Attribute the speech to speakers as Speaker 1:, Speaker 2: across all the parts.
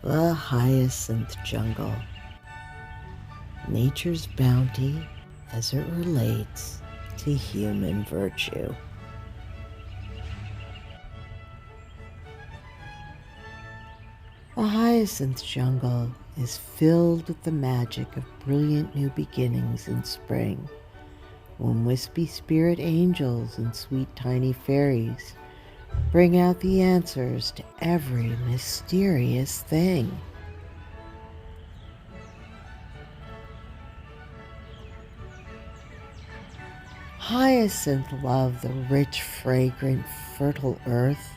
Speaker 1: The Hyacinth Jungle, nature's bounty as it relates to human virtue. The Hyacinth Jungle is filled with the magic of brilliant new beginnings in spring, when wispy spirit angels and sweet tiny fairies bring out the answers to every mysterious thing. Hyacinth love the rich, fragrant, fertile earth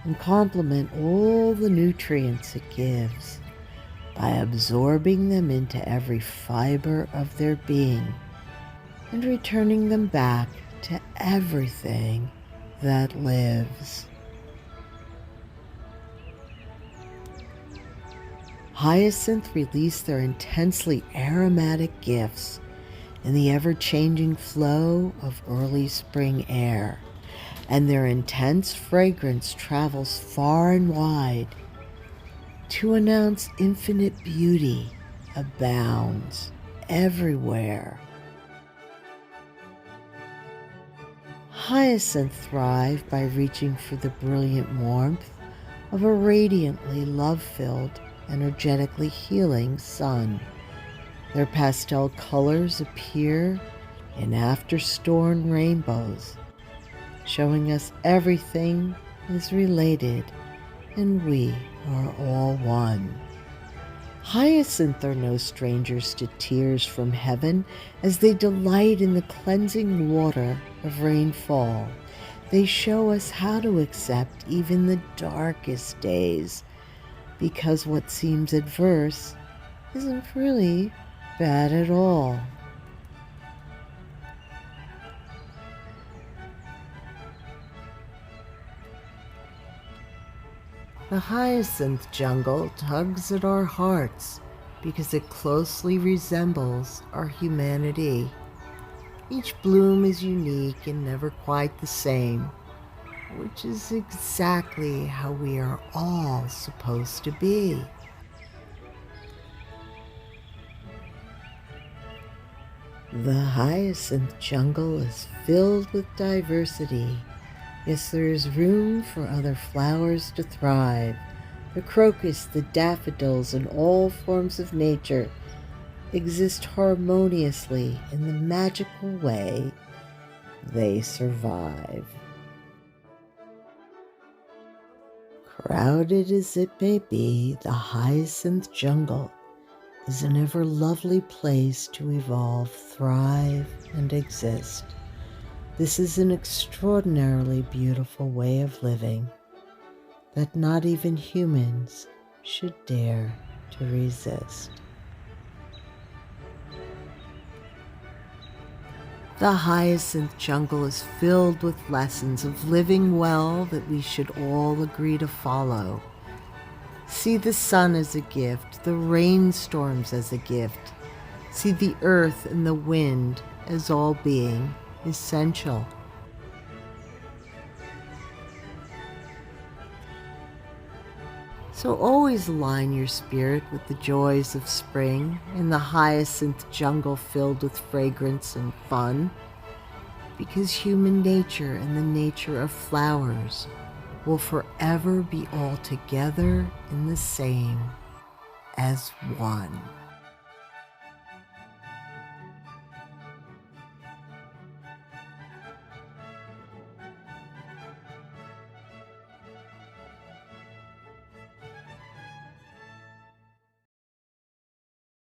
Speaker 1: and complement all the nutrients it gives by absorbing them into every fiber of their being and returning them back to everything that lives. Hyacinth release their intensely aromatic gifts in the ever-changing flow of early spring air, and their intense fragrance travels far and wide to announce infinite beauty abounds everywhere. Hyacinth thrive by reaching for the brilliant warmth of a radiantly love-filled, energetically healing sun. Their pastel colors appear in after-storm rainbows, showing us everything is related and we are all one. Hyacinth are no strangers to tears from heaven as they delight in the cleansing water of rainfall. They show us how to accept even the darkest days, because what seems adverse isn't really bad at all. The hyacinth jungle tugs at our hearts because it closely resembles our humanity. Each bloom is unique and never quite the same, which is exactly how we are all supposed to be. The hyacinth jungle is filled with diversity. Yes, there is room for other flowers to thrive. The crocus, the daffodils, and all forms of nature exist harmoniously in the magical way they survive. Crowded as it may be, the hyacinth jungle is an ever lovely place to evolve, thrive, and exist. This is an extraordinarily beautiful way of living that not even humans should dare to resist. The hyacinth jungle is filled with lessons of living well that we should all agree to follow. See the sun as a gift, the rainstorms as a gift. See the earth and the wind as all being essential. So always align your spirit with the joys of spring in the hyacinth jungle filled with fragrance and fun, because human nature and the nature of flowers will forever be all together in the same as one.